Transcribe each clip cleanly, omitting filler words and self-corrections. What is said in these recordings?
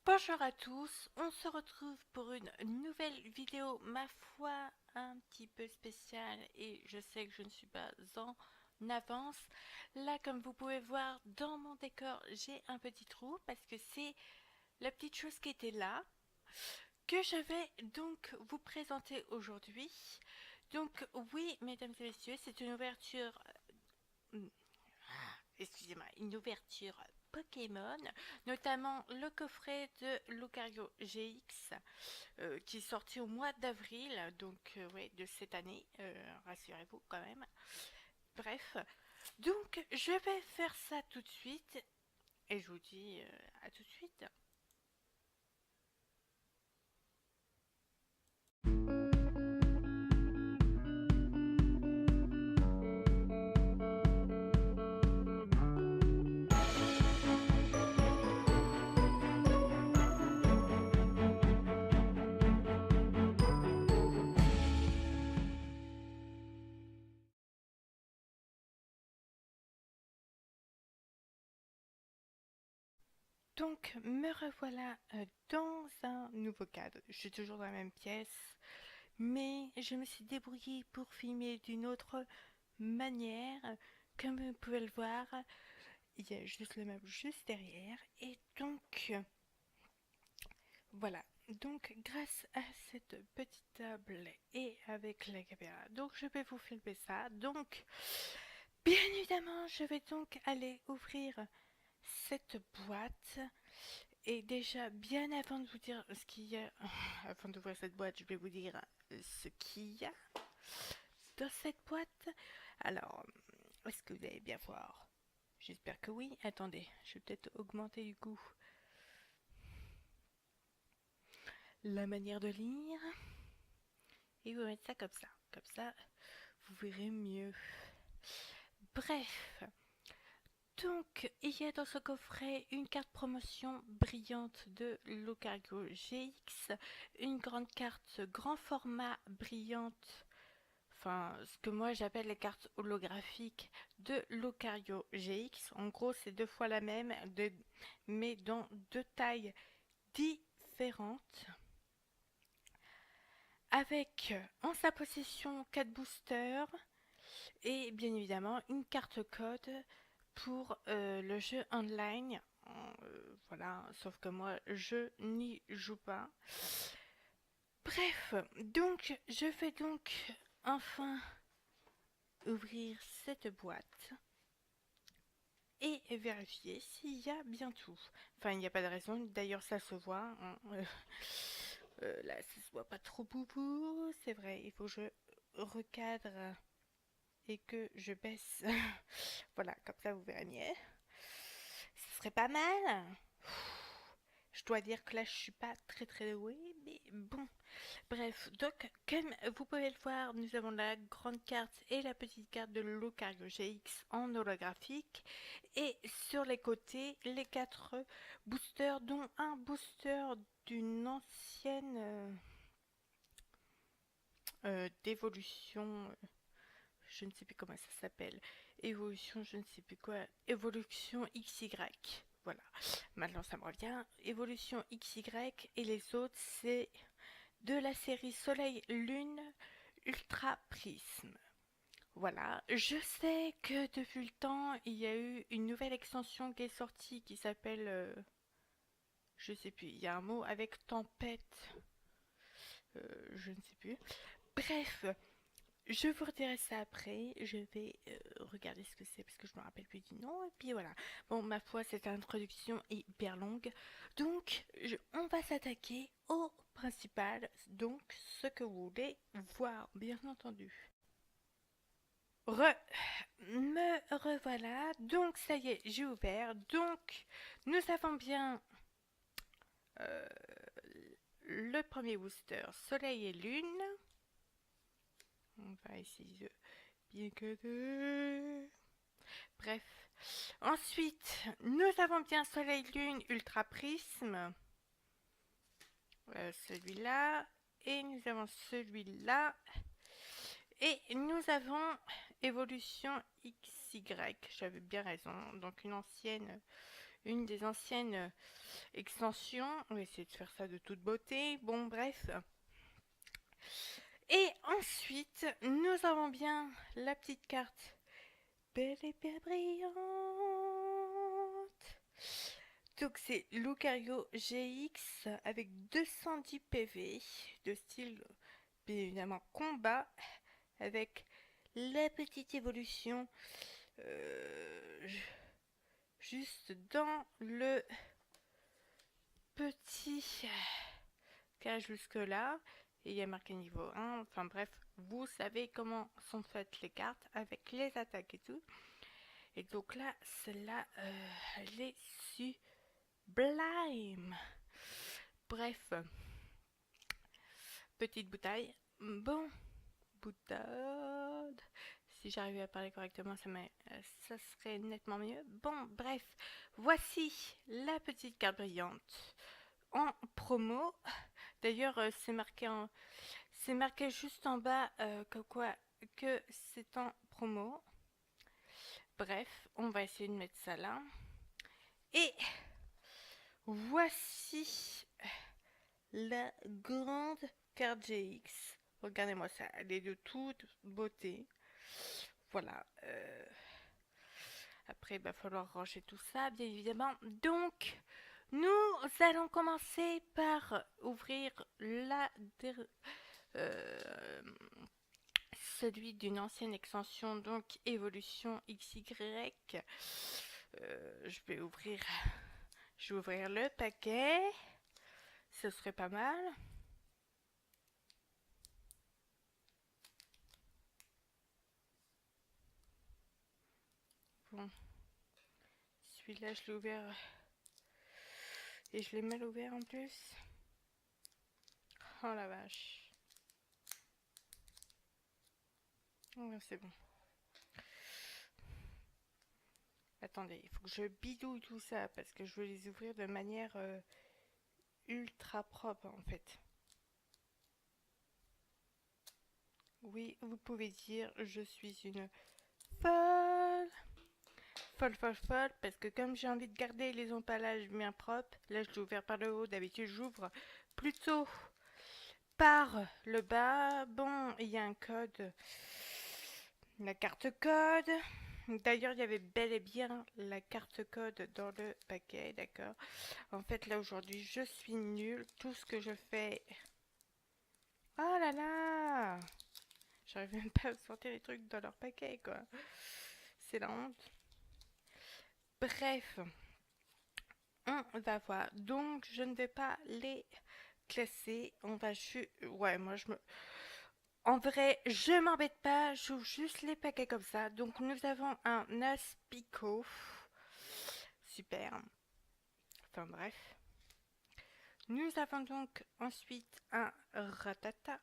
Bonjour à tous, on se retrouve pour une nouvelle vidéo, ma foi, un petit peu spéciale et je sais que je ne suis pas en avance. Là, comme vous pouvez voir dans mon décor, j'ai un petit trou parce que c'est la petite chose qui était là que je vais donc vous présenter aujourd'hui. Donc oui, mesdames et messieurs, c'est une ouverture excusez-moi, une ouverture Pokémon, notamment le coffret de Lucario GX qui est sorti au mois d'avril, donc ouais, de cette année, rassurez-vous quand même. Bref, donc je vais faire ça tout de suite et je vous dis à tout de suite. Donc me revoilà dans un nouveau cadre. Je suis toujours dans la même pièce, mais je me suis débrouillée pour filmer d'une autre manière. Comme vous pouvez le voir, il y a juste le meuble juste derrière. Et donc, voilà. Donc, grâce à cette petite table et avec la caméra, donc je vais vous filmer ça. Donc, bien évidemment, je vais donc aller ouvrir cette boîte. Et déjà, bien avant de vous dire ce qu'il y a, avant d'ouvrir cette boîte, je vais vous dire ce qu'il y a dans cette boîte. Alors, est-ce que vous allez bien voir? J'espère que oui. Attendez, je vais peut-être augmenter du coup la manière de lire. Et vous mettre ça comme ça. Comme ça, vous verrez mieux. Bref. Donc, il y a dans ce coffret une carte promotion brillante de Lucario GX, une grande carte grand format brillante, enfin, ce que moi j'appelle les cartes holographiques de Lucario GX. En gros, c'est deux fois la même, mais dans deux tailles différentes. Avec en sa possession 4 boosters et bien évidemment une carte code pour le jeu online. Voilà, sauf que moi je n'y joue pas. Bref, donc je vais donc enfin ouvrir cette boîte et vérifier s'il y a bien tout. Enfin, il n'y a pas de raison, d'ailleurs ça se voit. Hein. Là, ça se voit pas trop boubou, c'est vrai, il faut que je recadre et que je baisse. Voilà, comme ça vous verrez mieux. Ce serait pas mal. Je dois dire que là je suis pas très douée, mais bon. Bref, donc comme vous pouvez le voir, nous avons la grande carte et la petite carte de Lucario GX en holographique. Et sur les côtés, les 4 boosters, dont un booster d'une ancienne d'évolution. Je ne sais plus comment ça s'appelle. Évolution, je ne sais plus quoi. Évolution XY. Voilà. Maintenant, ça me revient. Évolution XY. Et les autres, c'est de la série Soleil-Lune Ultra Prisme. Voilà. Je sais que depuis le temps, il y a eu une nouvelle extension qui est sortie qui s'appelle. Je sais plus. Il y a un mot avec tempête. Je ne sais plus. Bref. Je vous redirai ça après, je vais regarder ce que c'est parce que je me rappelle plus du nom et puis voilà. Bon, ma foi, cette introduction est hyper longue, donc on va s'attaquer au principal, donc ce que vous voulez voir, bien entendu. Me revoilà, donc ça y est, j'ai ouvert, donc nous avons bien euh, le premier booster Soleil et Lune. On va essayer de bien que bref. Ensuite, nous avons bien Soleil Lune Ultra Prisme. Celui-là. Et nous avons celui-là. Et nous avons Évolution XY. J'avais bien raison. Donc une ancienne une des anciennes extensions. On va essayer de faire ça de toute beauté. Bon, bref. Et ensuite, nous avons bien la petite carte belle et bien brillante. Donc c'est Lucario GX avec 210 PV de style bien évidemment combat avec la petite évolution juste dans le petit cas jusque là. Et il y a marqué niveau 1. Enfin bref, vous savez comment sont faites les cartes avec les attaques et tout. Et donc là, celle-là, elle est sublime. Bref, petite bouteille. Bon, boutade. Si j'arrivais à parler correctement, ça serait nettement mieux. Bon, bref, voici la petite carte brillante en promo. D'ailleurs, c'est marqué juste en bas que c'est en promo. Bref, on va essayer de mettre ça là. Et voici la grande carte GX. Regardez-moi ça, elle est de toute beauté. Voilà. Après, il va falloir ranger tout ça, bien évidemment. Donc, nous allons commencer par ouvrir celui d'une ancienne extension, donc Évolution XY. Je vais ouvrir le paquet. Ce serait pas mal. Bon. Celui-là, je l'ai ouvert. Et je l'ai mal ouvert en plus. Oh la vache. Oh, c'est bon. Attendez, il faut que je bidouille tout ça parce que je veux les ouvrir de manière ultra propre en fait. Oui, vous pouvez dire je suis une folle. Folle, parce que comme j'ai envie de garder les emballages bien propres, là je l'ai ouvert par le haut, d'habitude j'ouvre plutôt par le bas. Bon, il y a un code, la carte code. D'ailleurs, il y avait bel et bien la carte code dans le paquet, d'accord. En fait, là aujourd'hui, je suis nulle. Tout ce que je fais... Oh là là! J'arrive même pas à sortir les trucs dans leur paquet, quoi. C'est la honte. Bref, on va voir. Donc, je ne vais pas les classer. On va juste... Ouais, moi, En vrai, je m'embête pas. J'ouvre juste les paquets comme ça. Donc, nous avons un Aspico. Super. Enfin, bref. Nous avons donc ensuite un Ratata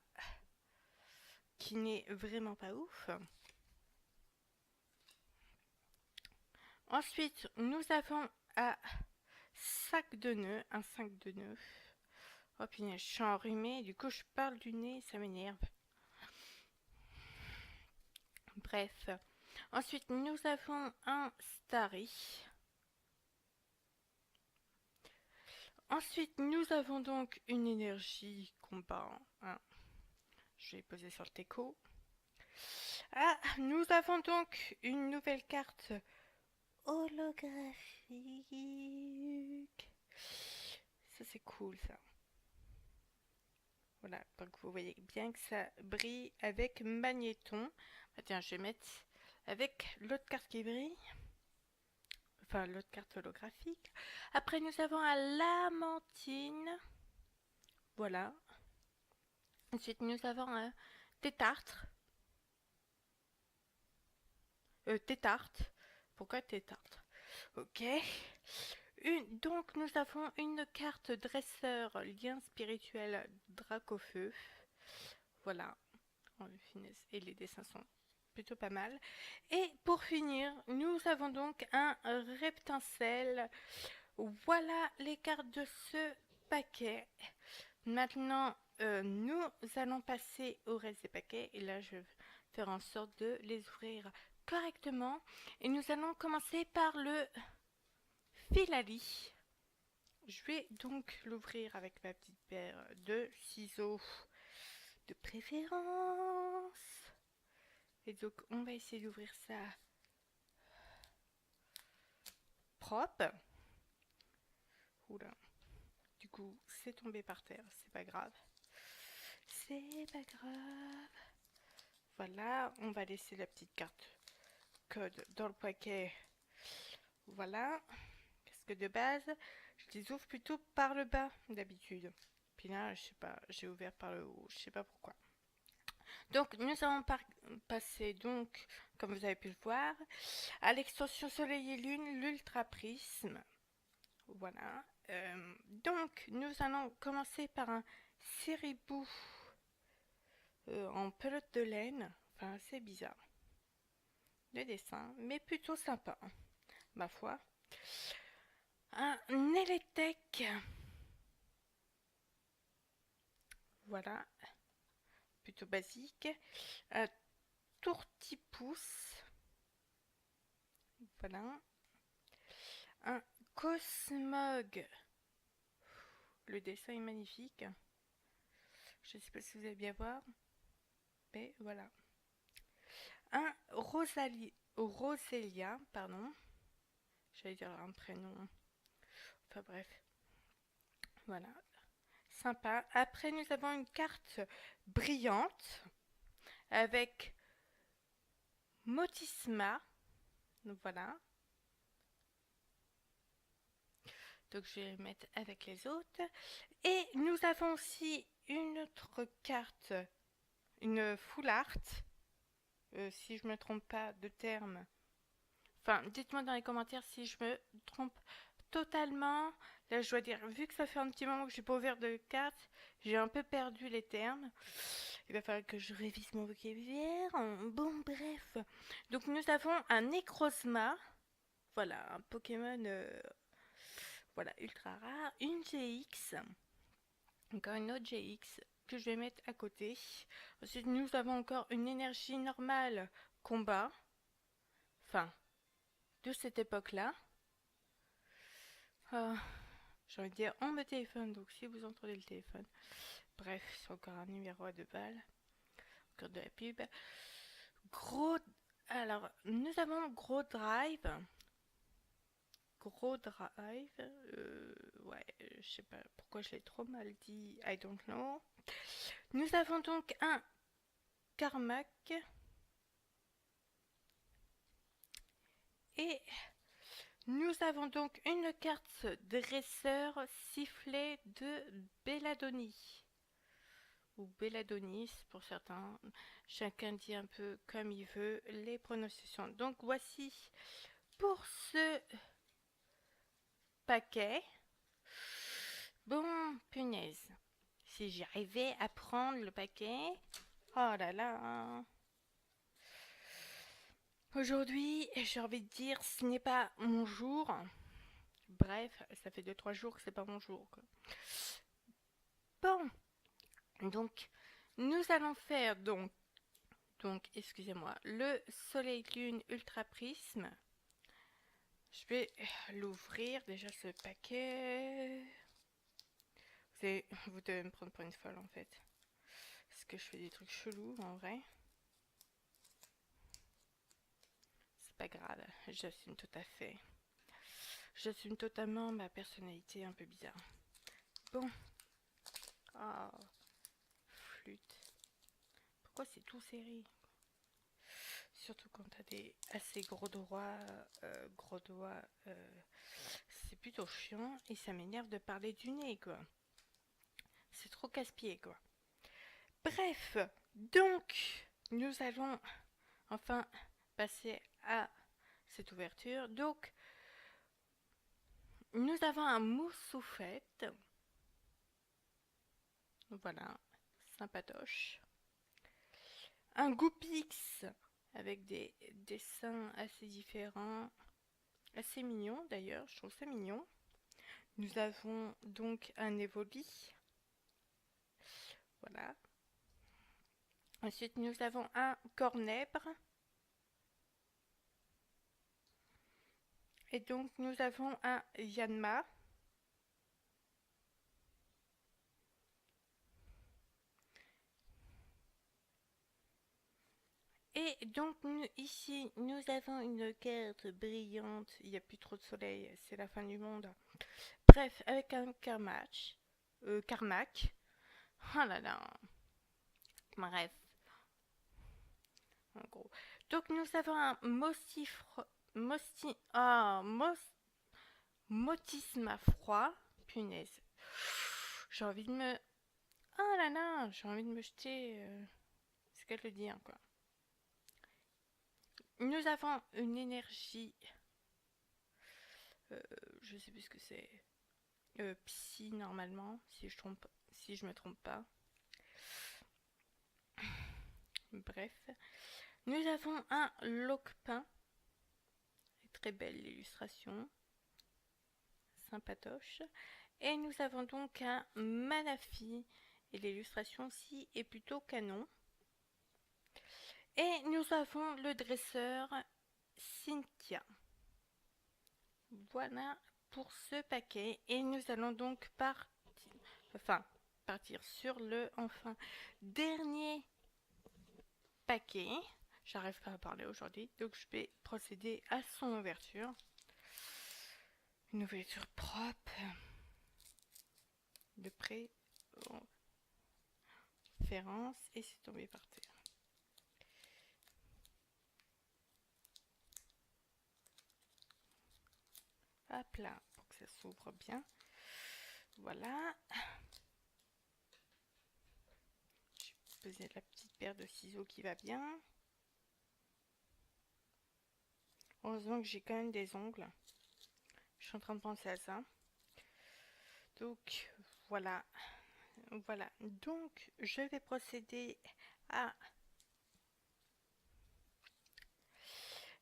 qui n'est vraiment pas ouf. Ensuite, nous avons un sac de nœuds, Oh punaise, je suis enrhumée, du coup je parle du nez, ça m'énerve. Bref. Ensuite, nous avons un Starry. Ensuite, nous avons donc une énergie combat. Hein. Je vais poser sur le teco. Ah, nous avons donc une nouvelle carte holographique. Ça, c'est cool, ça. Voilà, donc vous voyez bien que ça brille avec magnéton. Ah, tiens, je vais mettre avec l'autre carte qui brille. Enfin, l'autre carte holographique. Après, nous avons un Lamantine. Voilà. Ensuite, nous avons un Tétartre. Tétarte. Pourquoi Tétartre? Ok. Donc, nous avons une carte dresseur, lien spirituel, Dracofeu. Voilà. Oh, et les dessins sont plutôt pas mal. Et pour finir, nous avons donc un Reptincelle. Voilà les cartes de ce paquet. Maintenant, nous allons passer au reste des paquets. Et là, je vais faire en sorte de les ouvrir correctement. Et nous allons commencer par le Philali. Je vais donc l'ouvrir avec ma petite paire de ciseaux de préférence. Et donc on va essayer d'ouvrir ça propre. Oula. Du coup, c'est tombé par terre, c'est pas grave. C'est pas grave. Voilà, on va laisser la petite carte code dans le paquet. Voilà. Parce que de base, je les ouvre plutôt par le bas d'habitude. Puis là, je sais pas, j'ai ouvert par le haut, je sais pas pourquoi. Donc, nous allons passer, donc, comme vous avez pu le voir, à l'extension Soleil et Lune, l'Ultra Prisme. Voilà. Donc, nous allons commencer par un Séribou en pelote de laine. Enfin, c'est bizarre. Le dessin, mais plutôt sympa, ma foi. Un Neletech. Voilà. Plutôt basique. Un Tourtipousse. Voilà. Un Cosmog. Le dessin est magnifique. Je ne sais pas si vous allez bien voir. Mais voilà. Un Roselia, pardon. J'allais dire un prénom. Enfin bref. Voilà. Sympa. Après, nous avons une carte brillante avec Motisma. Donc voilà. Donc je vais mettre avec les autres. Et nous avons aussi une autre carte, une full art. Si je me trompe pas de terme. Enfin, dites-moi dans les commentaires si je me trompe totalement. Là, je dois dire, vu que ça fait un petit moment que je n'ai pas ouvert de cartes, j'ai un peu perdu les termes. Il va falloir que je révise mon vocabulaire. Bon, bref. Donc, nous avons un Necrozma. Voilà, un Pokémon voilà, ultra rare. Une GX. Encore une autre GX que je vais mettre à côté. Ensuite, nous avons encore une énergie normale combat. Enfin, de cette époque-là. J'ai envie de dire on me téléphone, donc si vous entendez le téléphone. Bref, c'est encore un numéro à 2 balles. Encore de la pub. Gros. Alors, nous avons Gros Drive. Gros Drive. Ouais, je sais pas pourquoi je l'ai trop mal dit. I don't know. Nous avons donc un Carmack. Et nous avons donc une carte dresseur sifflet de Belladonni. Ou Belladonis pour certains. Chacun dit un peu comme il veut les prononciations. Donc voici pour ce paquet. Bon, punaise. Si j'arrivais à prendre le paquet. Oh là là. Aujourd'hui, j'ai envie de dire, ce n'est pas mon jour. Bref, ça fait 2-3 jours que c'est pas mon jour, quoi. Bon, donc, nous allons faire donc excusez-moi, le Soleil Lune Ultra Prisme. Je vais l'ouvrir déjà ce paquet. Vous devez me prendre pour une folle en fait. Parce que je fais des trucs chelous en vrai. C'est pas grave, j'assume tout à fait. J'assume totalement ma personnalité un peu bizarre. Bon. Oh. Flûte. Pourquoi c'est tout serré? Surtout quand t'as des assez gros doigts. C'est plutôt chiant et ça m'énerve de parler du nez quoi. C'est trop casse-pied quoi. Bref, donc nous allons enfin passer à cette ouverture. Donc nous avons un moussoufette. Voilà, sympatoche. Un Goupix avec des dessins assez différents. Assez mignon d'ailleurs, je trouve ça mignon. Nous avons donc un Evoli. Voilà. Ensuite, nous avons un Cornèbre. Et donc nous avons un Yanma. Et donc ici nous avons une carte brillante, il n'y a plus trop de soleil, c'est la fin du monde. Bref, avec un Carmack. Oh là là. Bref, en gros. Donc nous avons un Motisma froid. Punaise. J'ai envie de me... Oh là là, j'ai envie de me jeter... ce qu'elle le dit, hein, quoi. Nous avons une énergie... je sais plus ce que c'est. Psy, normalement, si je me trompe pas. Bref. Nous avons un Locpin. Très belle illustration. Sympatoche. Et nous avons donc un Manafi. Et l'illustration aussi est plutôt canon. Et nous avons le dresseur Cynthia. Voilà pour ce paquet. Et nous allons donc partir sur le dernier paquet. J'arrive pas à parler aujourd'hui, donc je vais procéder à son ouverture. Une ouverture propre, de préférence, et c'est tombé par terre. Hop là, pour que ça s'ouvre bien. Voilà. Je vais poser la petite paire de ciseaux qui va bien. Heureusement que j'ai quand même des ongles. Je suis en train de penser à ça. Donc, voilà. Voilà. Donc, je vais procéder à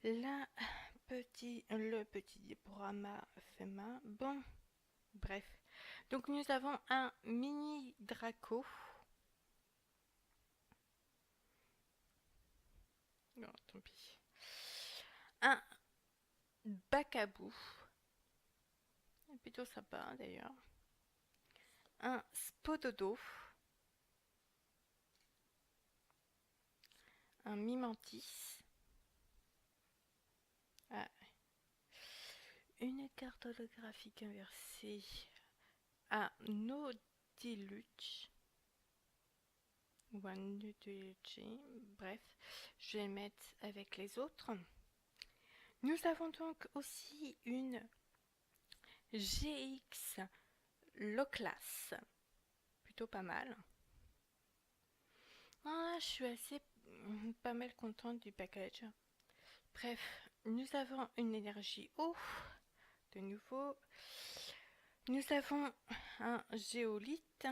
le petit diaporama fait main. Bon, bref. Donc, nous avons un mini Draco. Non, tant pis. Un Bacabou. Plutôt sympa d'ailleurs. Un Spododo. Un Mimantis. Ah. Une carte holographique inversée. Un Naudiluch. Ou un Naudiluch. Bref, je vais mettre avec les autres. Nous avons donc aussi une GX Loclas. Plutôt pas mal. Ah, je suis assez pas mal contente du package. Bref, nous avons une énergie eau. De nouveau. Nous avons un géolithe.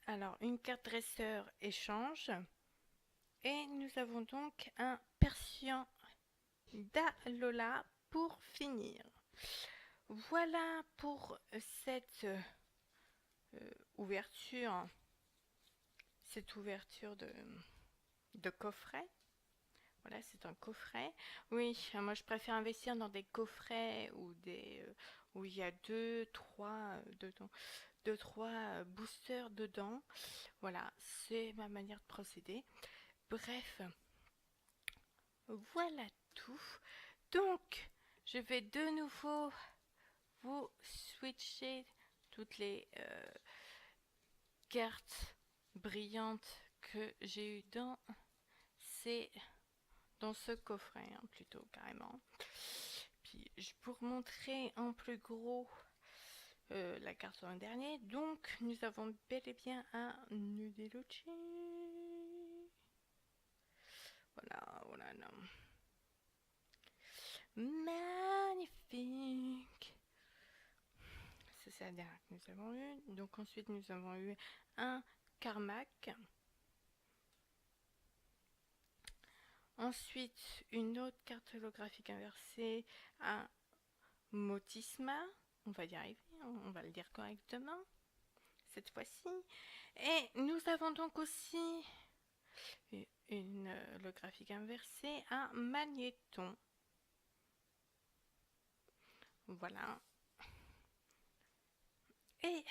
Alors, une carte dresseur échange. Et nous avons donc un Persian d'Alola pour finir. Voilà pour cette ouverture. Cette ouverture de coffret. Voilà, c'est un coffret. Oui, moi je préfère investir dans des coffrets où il y a deux, trois boosters dedans. Voilà, c'est ma manière de procéder. Bref, voilà tout. Donc, je vais de nouveau vous switcher toutes les cartes brillantes que j'ai eues dans ce coffret, hein, plutôt carrément. Puis, pour montrer en plus gros la carte en dernier, donc nous avons bel et bien un Nudelucci. Voilà, voilà, non. Magnifique. C'est la dernière que nous avons eue. Donc ensuite nous avons eu un Carmack. Ensuite une autre carte holographique inversée, un Motisma. On va y arriver, on va le dire correctement cette fois-ci. Et nous avons donc aussi le graphique inversé, un magnéton. Voilà. Et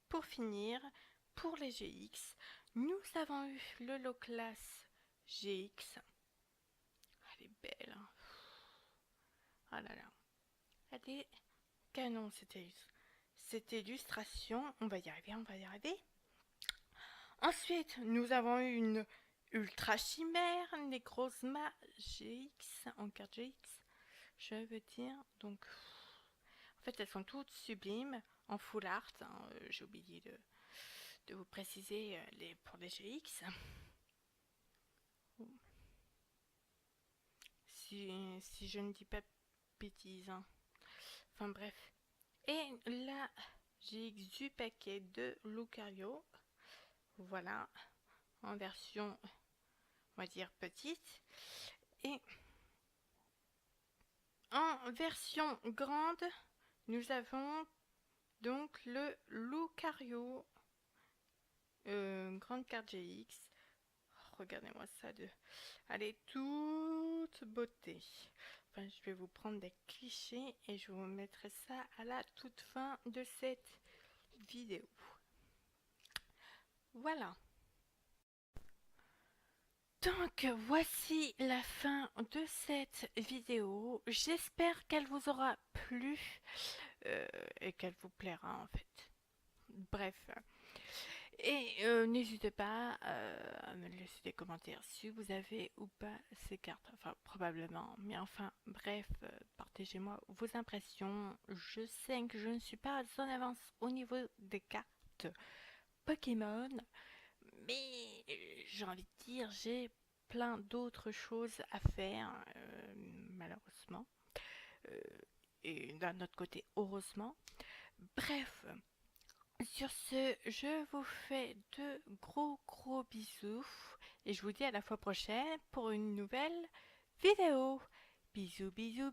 pour finir, pour les GX, nous avons eu le low class GX. Elle est belle. Hein. Ah là là. Elle est canon cette illustration. On va y arriver, on va y arriver. Ensuite, nous avons eu une Ultra Chimère, Necrozma GX, en carte GX, je veux dire. Donc, en fait, elles sont toutes sublimes, en full art. Hein, j'ai oublié de vous préciser pour les GX. Si je ne dis pas de bêtises. Hein. Enfin bref. Et la GX du paquet de Lucario. Voilà. En version, on va dire, petite. Et en version grande, nous avons donc le Lucario. Grande carte GX. Oh, regardez-moi ça de... Elle est toute beauté. Enfin, je vais vous prendre des clichés et je vous mettrai ça à la toute fin de cette vidéo. Voilà. Donc voici la fin de cette vidéo. J'espère qu'elle vous aura plu et qu'elle vous plaira en fait. Bref. Et n'hésitez pas à me laisser des commentaires si vous avez ou pas ces cartes. Enfin, probablement. Mais enfin, bref, partagez-moi vos impressions. Je sais que je ne suis pas en avance au niveau des cartes Pokémon. Mais j'ai envie de dire, j'ai plein d'autres choses à faire, malheureusement. Euh, et d'un autre côté, heureusement. Bref. Sur ce, je vous fais de gros bisous et je vous dis à la fois prochaine pour une nouvelle vidéo. Bisous.